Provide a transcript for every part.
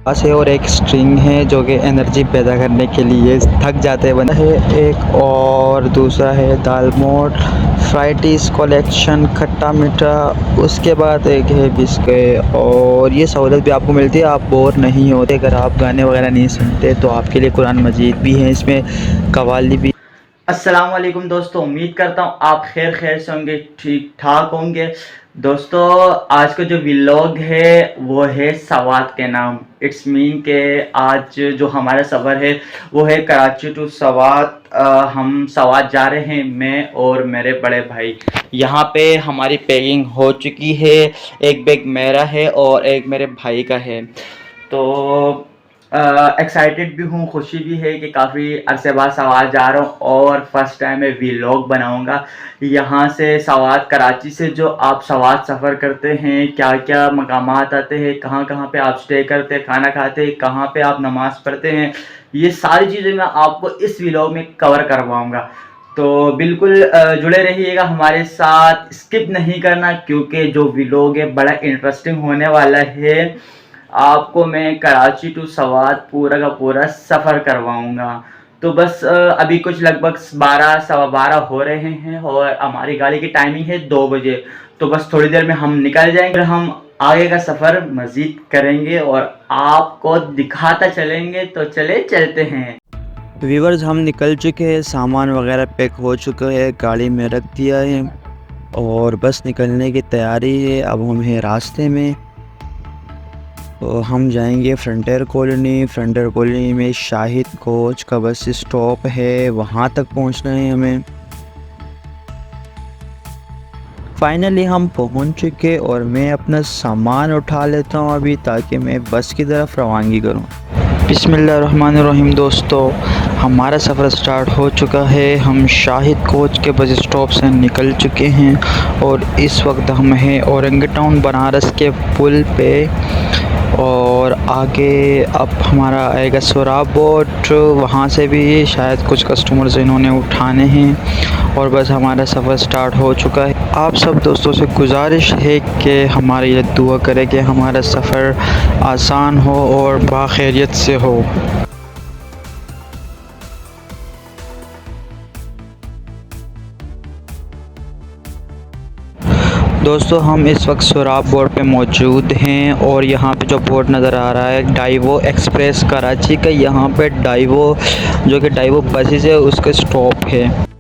है और एक स्ट्रिंग है जो कि एनर्जी पैदा करने के लिए थक जाते हैं बंदा है। एक और दूसरा है दाल मोठ, फ्राइटीज कलेक्शन, खट्टा मीठा। उसके बाद एक है बिस्किट और ये सहूलत भी आपको मिलती है, आप बोर नहीं होते। अगर आप गाने वगैरह नहीं सुनते तो आपके लिए कुरान मजीद भी है, इसमें कवाली भी। अस्सलाम वालेकुम दोस्तों, उम्मीद करता हूँ आप खैर से होंगे, ठीक ठाक होंगे। दोस्तों, आज का जो व्लॉग है वो है सवात के नाम। इट्स मीन के आज जो हमारा सफ़र है वो है कराची टू सवात। हम सवात जा रहे हैं, मैं और मेरे बड़े भाई। यहाँ पे हमारी पैकिंग हो चुकी है। एक बैग मेरा है और एक मेरे भाई का है। तो एक्साइटेड भी हूँ, खुशी भी है कि काफ़ी अरसे बाद सवात जा रहा हूँ और फर्स्ट टाइम मैं व्लॉग बनाऊँगा। यहाँ से सवात, कराची से जो आप सवात सफ़र करते हैं, क्या क्या मकामात आते हैं, कहाँ कहाँ पे आप स्टे करते हैं, खाना खाते हैं, कहाँ पे आप नमाज़ पढ़ते हैं, ये सारी चीज़ें मैं आपको इस व्लॉग में कवर करवाऊँगा। तो बिल्कुल जुड़े रहिएगा हमारे साथ, स्किप नहीं करना, क्योंकि जो व्लॉग है बड़ा इंटरेस्टिंग होने वाला है। आपको मैं कराची टू सवात पूरा का पूरा सफ़र करवाऊंगा। तो बस अभी कुछ लगभग 12 सवा 12 हो रहे हैं और हमारी गाड़ी की टाइमिंग है 2 बजे। तो बस थोड़ी देर में हम निकल जाएंगे, हम आगे का सफ़र मज़ीद करेंगे और आपको दिखाता चलेंगे। तो चले चलते हैं। व्यूवर्स, हम निकल चुके हैं, सामान वगैरह पैक हो चुका है, गाड़ी में रख दिया है और बस निकलने की तैयारी है। अब हम हैं रास्ते में, तो हम जाएंगे फ्रंटियर कॉलोनी। फ्रंटियर कॉलोनी में शाहिद कोच का बस स्टॉप है, वहाँ तक पहुँचना है हमें। फाइनली हम पहुँच चुके और मैं अपना सामान उठा लेता हूँ अभी, ताकि मैं बस की तरफ रवानगी करूँ। बिस्मिल्लाहिर्रहमानिर्रहीम। दोस्तों, हमारा सफ़र स्टार्ट हो चुका है। हम शाहिद कोच के बस स्टॉप से निकल चुके हैं और इस वक्त हम हैं औरंगी टाउन बनारस के पुल पे। और आगे अब हमारा आएगा सोराब बोट, वहाँ से भी शायद कुछ कस्टमर्स इन्होंने उठाने हैं और बस हमारा सफ़र स्टार्ट हो चुका है। आप सब दोस्तों से गुजारिश है कि हमारी ये दुआ करें कि हमारा सफ़र आसान हो और बाखैरियत से हो। दोस्तों, हम इस वक्त सोराब बोर्ड पे मौजूद हैं और यहाँ पे जो बोर्ड नज़र आ रहा है डाइवो एक्सप्रेस कराची का, यहाँ पे डाइवो जो कि डाइवो बसेस है उसका स्टॉप है।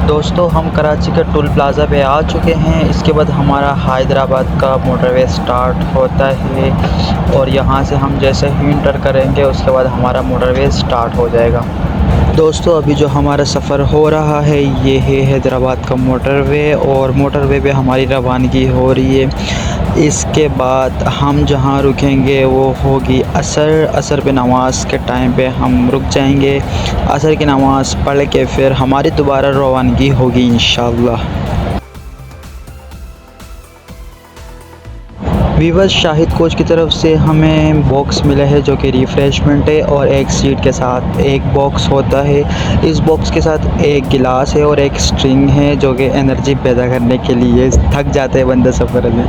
दोस्तों, हम कराची के टोल प्लाज़ा पे आ चुके हैं। इसके बाद हमारा हैदराबाद का मोटरवे स्टार्ट होता है और यहाँ से हम जैसे ही इंटर करेंगे उसके बाद हमारा मोटरवे स्टार्ट हो जाएगा। दोस्तों, अभी जो हमारा सफ़र हो रहा है ये है हैदराबाद का मोटरवे और मोटरवे पे हमारी रवानगी हो रही है। इसके बाद हम जहाँ रुकेंगे वो होगी असर पे नमाज के टाइम पे हम रुक जाएंगे। असर की नमाज़ पढ़ के फिर हमारी दोबारा रवानगी होगी इंशाअल्लाह। वीवर्स, शाहिद कोच की तरफ से हमें बॉक्स मिला है जो कि रिफ़्रेशमेंट है और एक सीट के साथ एक बॉक्स होता है। इस बॉक्स के साथ एक गिलास है और एक स्ट्रिंग है जो कि एनर्जी पैदा करने के लिए थक जाते हैं बंदा सफ़र में।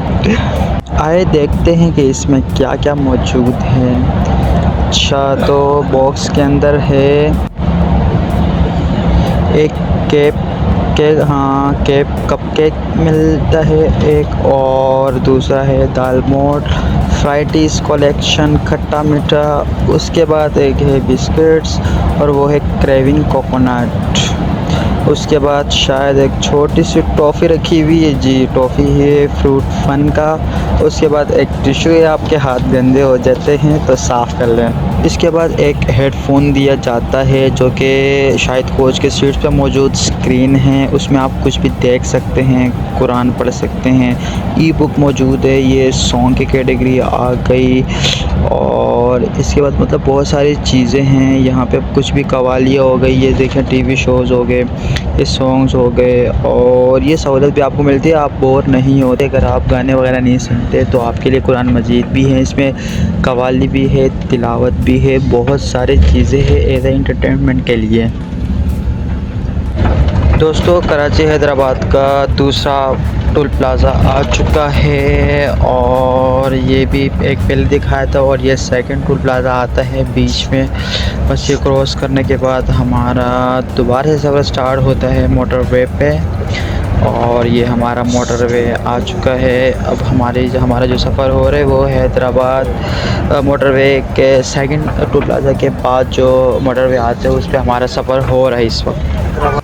आए देखते हैं कि इसमें क्या क्या मौजूद है। अच्छा, तो बॉक्स के अंदर है एक केक कपकेक मिलता है एक, और दूसरा है दाल मोठ, फ्राइटीज कलेक्शन, खट्टा मीठा। उसके बाद एक है बिस्किट्स और वो है क्रेविंग कोकोनट। उसके बाद शायद एक छोटी सी टॉफ़ी रखी हुई है, जी टॉफ़ी है फ्रूट फन का। उसके बाद एक टिश्यू है, आपके हाथ गंदे हो जाते हैं तो साफ़ कर लें। इसके बाद एक हेडफोन दिया जाता है जो कि शायद कोच के सीट पे मौजूद स्क्रीन है, उसमें आप कुछ भी देख सकते हैं, कुरान पढ़ सकते हैं। ई बुक मौजूद है, ये सॉन्ग की कैटेगरी आ गई। और इसके बाद मतलब बहुत सारी चीज़ें हैं यहाँ पे, कुछ भी कवालियाँ हो गई, ये देखें टीवी शोज़ हो गए, ये सॉन्ग्स हो गए। और ये सहूलत भी आपको मिलती है, आप बोर नहीं होते। अगर आप गाने वगैरह नहीं सुनते तो आपके लिए कुरान मजीद भी है, इसमें कवाली भी है, तिलावत भी है, बहुत सारी चीज़ें हैं एज ए एंटरटेनमेंट के लिए। दोस्तों कराची हैदराबाद का दूसरा टोल प्लाज़ा आ चुका है और ये भी एक पहले दिखाया था और ये सेकंड टोल प्लाज़ा आता है बीच में। बस ये क्रॉस करने के बाद हमारा दोबारा से सफ़र स्टार्ट होता है मोटरवे पे और ये हमारा मोटरवे आ चुका है। अब हमारा जो सफ़र हो रहा है वो हैदराबाद मोटरवे के सेकंड टोल प्लाज़ा के बाद जो मोटरवे आते हैं उस पर हमारा सफ़र हो रहा है इस वक्त।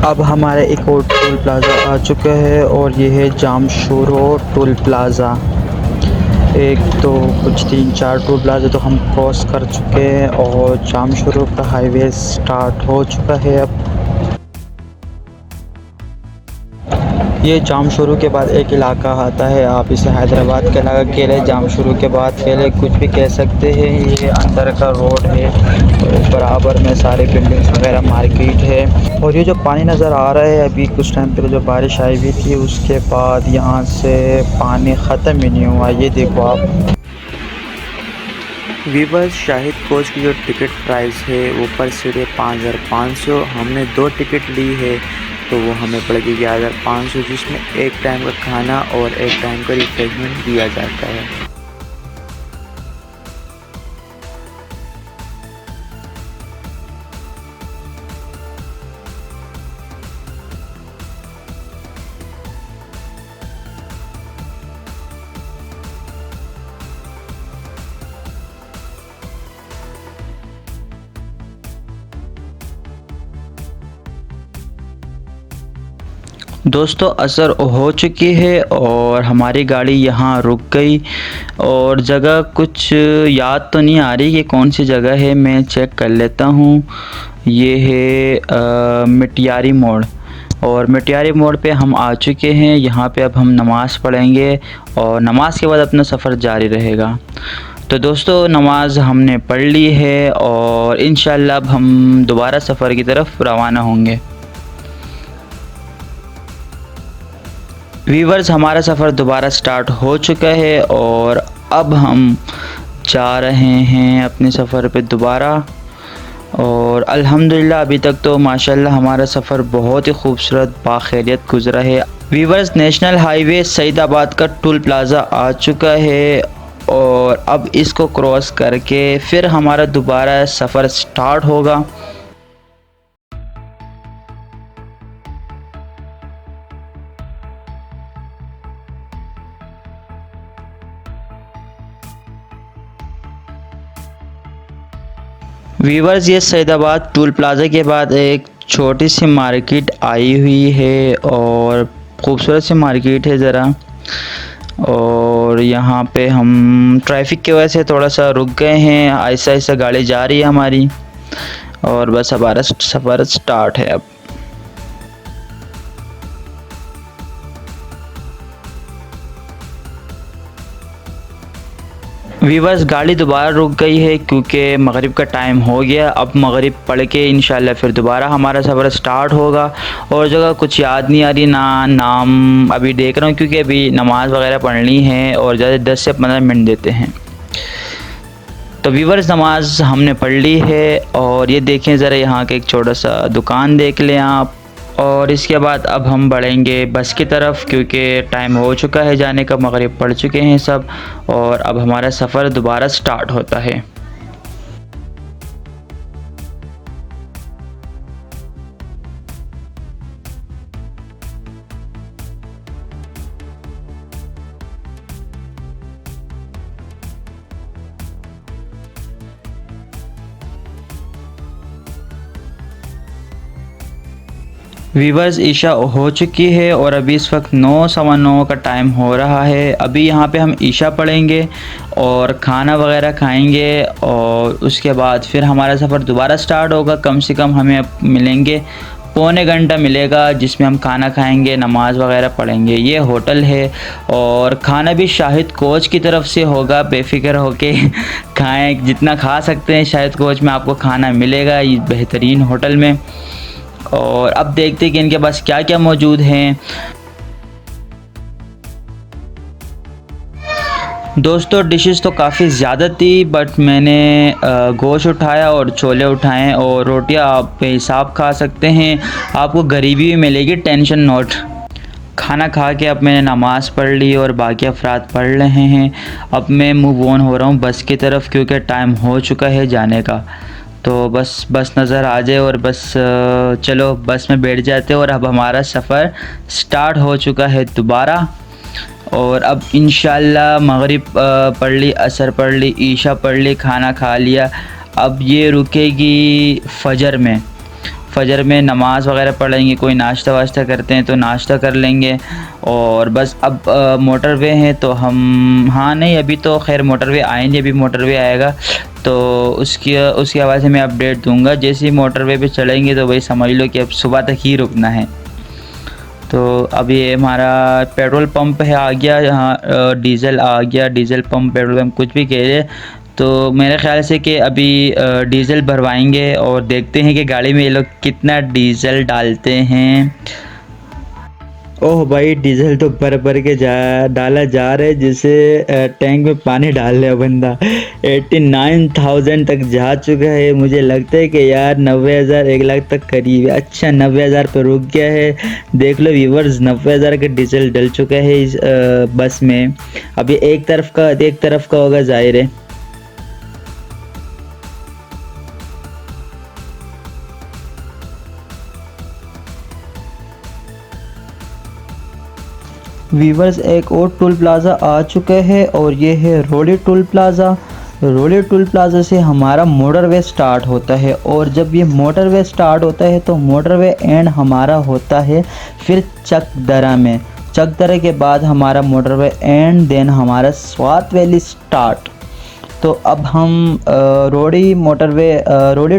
अब हमारा एक और टोल प्लाज़ा आ चुका है और ये है जामशोरो टोल प्लाज़ा। एक तो कुछ 3-4 टोल प्लाज़ा तो हम क्रॉस कर चुके हैं और जामशोरो का हाईवे स्टार्ट हो चुका है। अब ये जामशोरो के बाद एक इलाका आता है, आप इसे हैदराबाद का इलाका कह रहे हैं। जामशोरो के बाद पहले कुछ भी कह सकते हैं। ये अंदर का रोड है और बराबर में सारे बिल्डिंग्स वगैरह मार्केट है। और ये जो पानी नज़र आ रहा है अभी कुछ टाइम पहले जो बारिश आई हुई थी उसके बाद यहाँ से पानी ख़त्म ही नहीं हुआ। ये देखो आप वीवर्स, शाहिद कोच की जो टिकट प्राइस है वो पर सीधे 5500। हमने 2 टिकट ली है तो वो हमें पड़ गई 1500, जिसमें एक टाइम का खाना और एक टाइम का रिफ्रेशमेंट दिया जाता है। दोस्तों असर हो चुकी है और हमारी गाड़ी यहाँ रुक गई और जगह कुछ याद तो नहीं आ रही कि कौन सी जगह है, मैं चेक कर लेता हूँ। ये है मिटियारी मोड़ और मिटियारी मोड़ पे हम आ चुके हैं। यहाँ पे अब हम नमाज़ पढ़ेंगे और नमाज के बाद अपना सफ़र जारी रहेगा। तो दोस्तों नमाज हमने पढ़ ली है और इंशाल्लाह अब हम दोबारा सफ़र की तरफ रवाना होंगे। वीवर्स, हमारा सफ़र दोबारा स्टार्ट हो चुका है और अब हम जा रहे हैं अपने सफ़र पे दोबारा। और अल्हम्दुलिल्लाह अभी तक तो माशाल्लाह हमारा सफ़र बहुत ही खूबसूरत बाखैरियत गुज़रा है। वीवर्स, नेशनल हाईवे सईदाबाद का टोल प्लाज़ा आ चुका है और अब इसको क्रॉस करके फिर हमारा दोबारा सफ़र स्टार्ट होगा। वीवर्स, ये सईदाबाद टोल प्लाज़ा के बाद एक छोटी सी मार्केट आई हुई है और ख़ूबसूरत सी मार्केट है ज़रा। और यहाँ पे हम ट्रैफिक की वजह से थोड़ा सा रुक गए हैं, आहिस्ता आहिस्ता गाड़ी जा रही है हमारी और बस हमारा सफ़र स्टार्ट है अब। वीवर्स, गाड़ी दोबारा रुक गई है क्योंकि मगरिब का टाइम हो गया। अब मगरिब पढ़ के इंशाल्लाह फिर दोबारा हमारा सफ़र स्टार्ट होगा। और जगह कुछ याद नहीं आ रही, ना नाम अभी देख रहा हूँ क्योंकि अभी नमाज़ वगैरह पढ़नी है और ज़्यादा 10 से 15 मिनट देते हैं। तो वीवर्स, नमाज हमने पढ़ ली है और ये देखें ज़रा यहाँ के एक छोटा सा दुकान देख लें आप। और इसके बाद अब हम बढ़ेंगे बस की तरफ क्योंकि टाइम हो चुका है जाने का, मगरिब पड़ चुके हैं सब और अब हमारा सफ़र दोबारा स्टार्ट होता है। वीवर्स, ईशा हो चुकी है और अभी इस वक्त 9:15 का टाइम हो रहा है। अभी यहाँ पे हम ईशा पढ़ेंगे और खाना वगैरह खाएंगे और उसके बाद फिर हमारा सफ़र दोबारा स्टार्ट होगा। कम से कम हमें अब मिलेंगे पौने घंटा मिलेगा जिसमें हम खाना खाएंगे, नमाज वगैरह पढ़ेंगे। ये होटल है और खाना भी शाहिद कोच की तरफ से होगा, बेफिक्र होके खाएं, जितना खा सकते हैं शाहिद कोच में आपको खाना मिलेगा ये बेहतरीन होटल में। और अब देखते हैं कि इनके पास क्या क्या मौजूद हैं। दोस्तों डिशेस तो काफ़ी ज़्यादा थी, बट मैंने गोश्त उठाया और छोले उठाए और रोटियां आप बेहिसाब खा सकते हैं। आपको गरीबी भी मिलेगी, टेंशन नोट। खाना खा के अब मैंने नमाज़ पढ़ ली और बाकी अफराद पढ़ रहे हैं। अब मैं मूव ऑन हो रहा हूँ बस की तरफ, क्योंकि टाइम हो चुका है जाने का। तो बस नज़र आ जाए और बस चलो बस में बैठ जाते हैं। और अब हमारा सफ़र स्टार्ट हो चुका है दोबारा। और अब इंशाल्लाह मगरिब पढ़ ली, असर पढ़ ली, ईशा पढ़ ली, खाना खा लिया। अब ये रुकेगी फ़जर में नमाज़ वगैरह पढ़ेंगे। कोई नाश्ता वाश्ता करते हैं तो नाश्ता कर लेंगे। और बस अब मोटरवे हैं तो हम, हाँ नहीं अभी तो खैर मोटरवे आएंगे, अभी मोटरवे आएगा तो उसकी आवाज़ से मैं अपडेट दूंगा। जैसे ही मोटरवे पे चढ़ेंगे तो वही समझ लो कि अब सुबह तक ही रुकना है। तो अब ये हमारा पेट्रोल पंप है, आ गया यहाँ, डीज़ल आ गया, डीज़ल पंप पेट्रोल पंप कुछ भी कह रहे। तो मेरे ख़्याल से कि अभी डीज़ल भरवाएंगे और देखते हैं कि गाड़ी में ये लोग कितना डीज़ल डालते हैं। ओह भाई, डीज़ल तो भर भर के डाला जा रहा है, जिससे टैंक में पानी डाल रहा बंदा। 89,000 तक जा चुका है। मुझे लगता है कि यार 90,000 1 लाख तक करीब है। अच्छा 90,000 पर रुक गया है। देख लो व्यूवर्स, 90,000 का डीजल डल चुका है इस बस में। अभी एक तरफ का होगा जाहिर है। वीवर्स, एक और टोल प्लाज़ा आ चुका है और ये है रोली टोल प्लाज़ा। रोली टोल प्लाज़ा से हमारा मोटरवे स्टार्ट होता है। और जब ये मोटरवे स्टार्ट होता है तो मोटरवे एंड हमारा होता है फिर चकदरा में। चकदरा के बाद हमारा मोटरवे एंड, देन हमारा स्वात वैली स्टार्ट। तो अब हम रोडी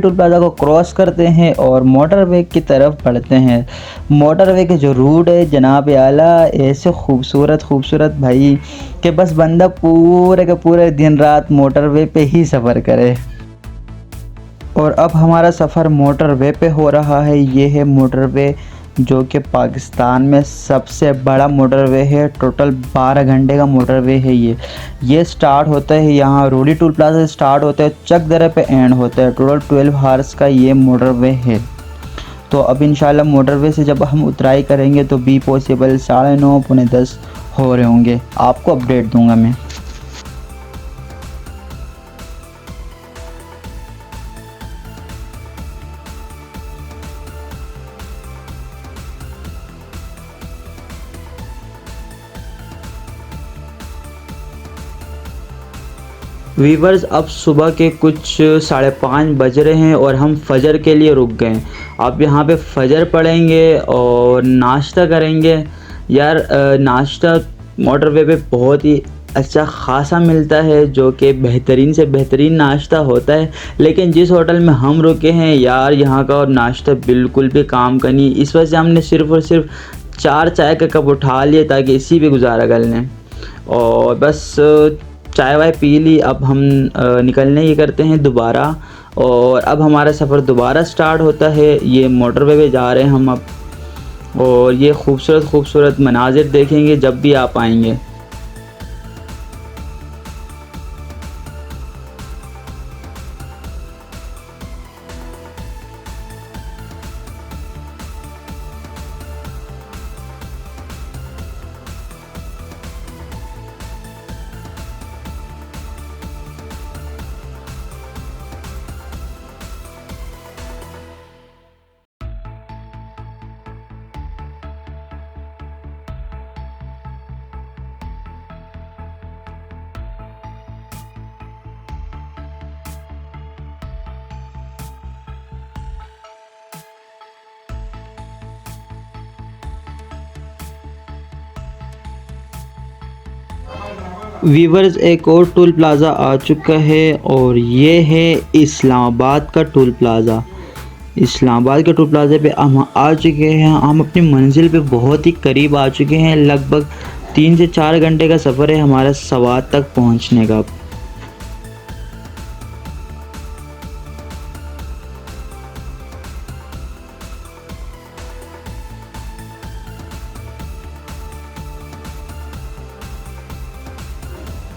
टोल प्लाज़ा को क्रॉस करते हैं और मोटरवे की तरफ बढ़ते हैं। मोटरवे के जो रूट है जनाब आला, ऐसे खूबसूरत भाई कि बस बंदा पूरे के पूरे दिन रात मोटरवे पे ही सफ़र करे। और अब हमारा सफ़र मोटरवे पे हो रहा है। ये है मोटरवे जो कि पाकिस्तान में सबसे बड़ा मोटरवे है। टोटल 12 घंटे का मोटरवे है ये स्टार्ट होता है यहाँ रोली टोल प्लाज़ा से स्टार्ट होता है, चकदरा पे एंड होता है। टोटल 12 हार्स का ये मोटरवे है। तो अब इंशाल्लाह मोटरवे से जब हम उतराई करेंगे तो बी पॉसिबल 9:30 पौने 10 हो रहे होंगे। आपको अपडेट दूंगा मैं। वीवर्स, अब सुबह के कुछ 5:30 बज रहे हैं और हम फ़जर के लिए रुक गए। अब यहाँ पे फ़जर पढ़ेंगे और नाश्ता करेंगे। यार नाश्ता मोटरवे पे बहुत ही अच्छा खासा मिलता है, जो कि बेहतरीन से बेहतरीन नाश्ता होता है। लेकिन जिस होटल में हम रुके हैं यार, यहाँ का और नाश्ता बिल्कुल भी काम का नहीं। इस वजह से हमने सिर्फ़ और सिर्फ 4 चाय का कप उठा लिए ताकि इसी पे गुजारा कर लें। और बस चाय वाय पी ली। अब हम निकलने ही करते हैं दोबारा। और अब हमारा सफ़र दोबारा स्टार्ट होता है। ये मोटरवे पे जा रहे हैं हम अब। और ये खूबसूरत मनाजिर देखेंगे जब भी आप आएंगे। वीवर्स, एक और टोल प्लाज़ा आ चुका है और ये है इस्लामाबाद का टोल प्लाज़ा। इस्लामाबाद के टोल प्लाज़े पे हम आ चुके हैं। हम अपनी मंजिल पे बहुत ही करीब आ चुके हैं। लगभग 3 से 4 घंटे का सफ़र है हमारा सवात तक पहुंचने का।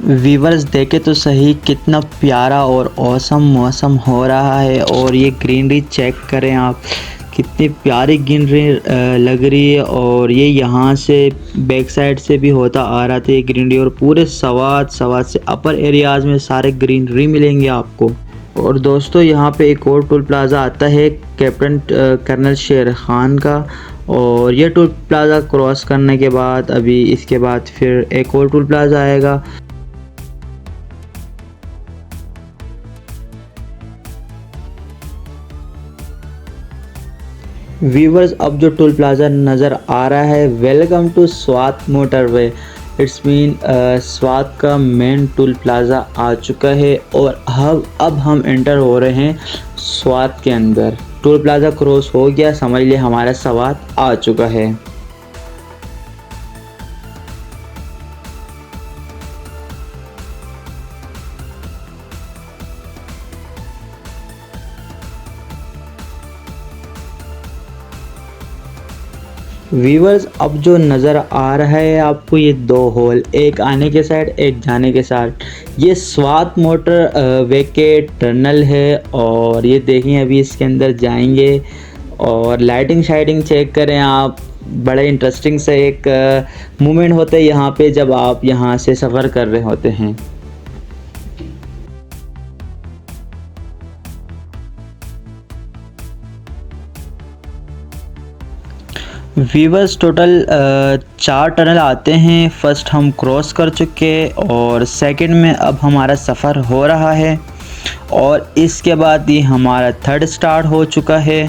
वीवर्स देखे तो सही कितना प्यारा और औसम मौसम हो रहा है। और ये ग्रीनरी चेक करें आप, कितनी प्यारी ग्रीनरी लग रही है। और ये यहाँ से बैक साइड से भी होता आ रहा था ये ग्रीनरी, और पूरे सवात से अपर एरियाज़ में सारे ग्रीनरी मिलेंगे आपको। और दोस्तों यहाँ पे एक और टोल प्लाज़ा आता है कैप्टन कर्नल शेर ख़ान का। और ये टोल प्लाज़ा क्रॉस करने के बाद अभी इसके बाद फिर एक और टोल प्लाज़ा आएगा। व्यूवर्स अब जो टोल प्लाज़ा नज़र आ रहा है, welcome to Swat motorway, it's mean Swat का मेन टोल प्लाज़ा आ चुका है। और अब हम एंटर हो रहे हैं स्वात के अंदर। टोल प्लाज़ा क्रॉस हो गया, समझ लिए हमारा स्वात आ चुका है। व्यूवर्स अब जो नज़र आ रहा है आपको ये दो होल, एक आने के साइड एक जाने के साइड, ये स्वात मोटर वे के टनल है। और ये देखें अभी इसके अंदर जाएंगे और लाइटिंग शाइटिंग चेक करें आप। बड़े इंटरेस्टिंग से एक मोमेंट होता है यहाँ पे जब आप यहाँ से सफ़र कर रहे होते हैं। व्यूवर्स टोटल 4 टनल आते हैं। फर्स्ट हम क्रॉस कर चुके और सेकंड में अब हमारा सफ़र हो रहा है। और इसके बाद ये हमारा थर्ड स्टार्ट हो चुका है।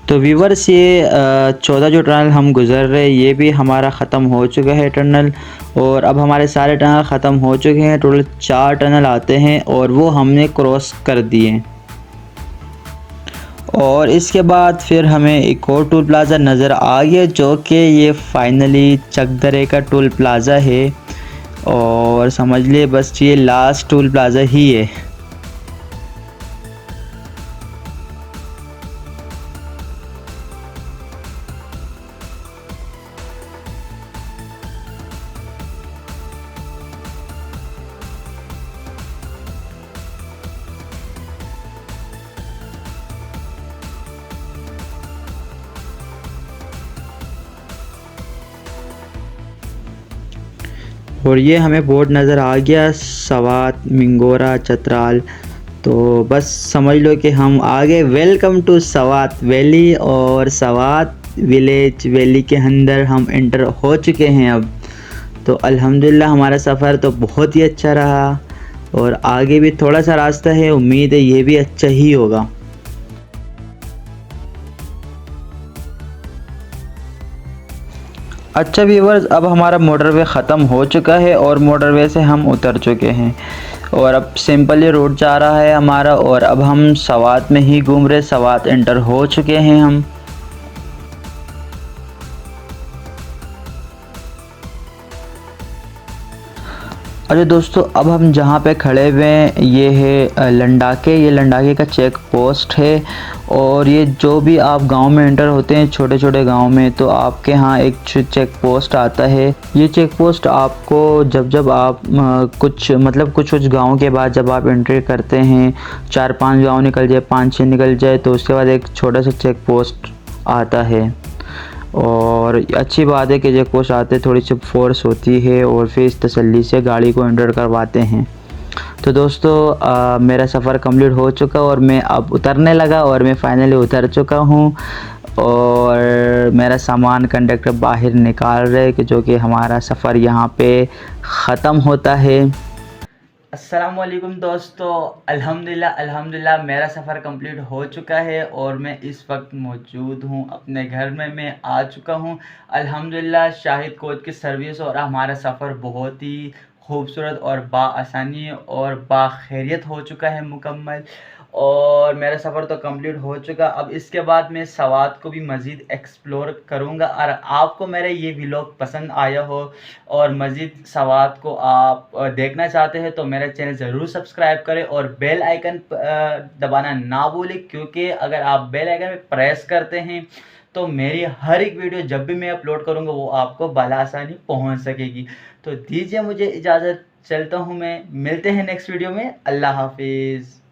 तो व्यूवर्स ये 14 जो टनल हम गुज़र रहे ये भी हमारा ख़त्म हो चुका है टनल। और अब हमारे सारे टनल ख़त्म हो चुके हैं। टोटल 4 टनल आते हैं और वो हमने क्रॉस कर दिए। और इसके बाद फिर हमें एक और टोल प्लाज़ा नज़र आ गया जो कि ये फाइनली चकदरे का टोल प्लाज़ा है। और समझ लिए बस ये लास्ट टोल प्लाज़ा ही है। और ये हमें बोर्ड नज़र आ गया सवात मिंगोरा चतराल। तो बस समझ लो कि हम आगे वेलकम टू सवात वैली और सवात विलेज वैली के अंदर हम एंटर हो चुके हैं अब। तो अल्हम्दुलिल्लाह हमारा सफ़र तो बहुत ही अच्छा रहा। और आगे भी थोड़ा सा रास्ता है, उम्मीद है ये भी अच्छा ही होगा। अच्छा व्यूवर्स अब हमारा मोटरवे ख़त्म हो चुका है और मोटरवे से हम उतर चुके हैं। और अब सिंपल ये रोड जा रहा है हमारा। और अब हम सवात में ही घूम रहे, सवात एंटर हो चुके हैं हम। अरे दोस्तों अब हम जहाँ पे खड़े हुए हैं ये है लंडाके। ये लंडाके का चेक पोस्ट है। और ये जो भी आप गांव में एंटर होते हैं छोटे छोटे गांव में तो आपके यहाँ एक चेक पोस्ट आता है। ये चेक पोस्ट आपको जब आप कुछ गांव के बाद जब आप एंट्री करते हैं, 4-5 गांव निकल जाए, 5-6 निकल जाए तो उसके बाद एक छोटा सा चेक पोस्ट आता है। और अच्छी बात है कि चेक पोस्ट आते थोड़ी सी फोर्स होती है और फिर इस तसल्ली से गाड़ी को एंटर करवाते हैं। तो दोस्तों मेरा सफ़र कंप्लीट हो चुका और मैं अब उतरने लगा और मैं फाइनली उतर चुका हूँ। और मेरा सामान कंडक्टर बाहर निकाल रहे कि जो कि हमारा सफ़र यहाँ पे ख़त्म होता है। अस्सलामुअलैकुम दोस्तों, अल्हम्दुलिल्लाह मेरा सफ़र कंप्लीट हो चुका है और मैं इस वक्त मौजूद हूँ अपने घर में। मैं आ चुका हूँ अल्हम्दुलिल्लाह शाहिद कोच की सर्विस, और हमारा सफ़र बहुत ही खूबसूरत और बाआसानी और बाखैरियत हो चुका है मुकम्मल। और मेरा सफ़र तो कंप्लीट हो चुका। अब इसके बाद मैं सवात को भी मज़ीद एक्सप्लोर करूँगा। और आपको मेरा ये व्लॉग पसंद आया हो और मज़ीद सवात को आप देखना चाहते हैं तो मेरा चैनल ज़रूर सब्सक्राइब करें और बेल आइकन दबाना ना भूलें, क्योंकि अगर आप बेल आइकन पे प्रेस करते हैं तो मेरी हर एक वीडियो जब भी मैं अपलोड करूँगा वो आपको बालासानी पहुँच सकेगी। तो दीजिए मुझे इजाज़त, चलता हूँ मैं। मिलते हैं नेक्स्ट वीडियो में। अल्लाह हाफिज़।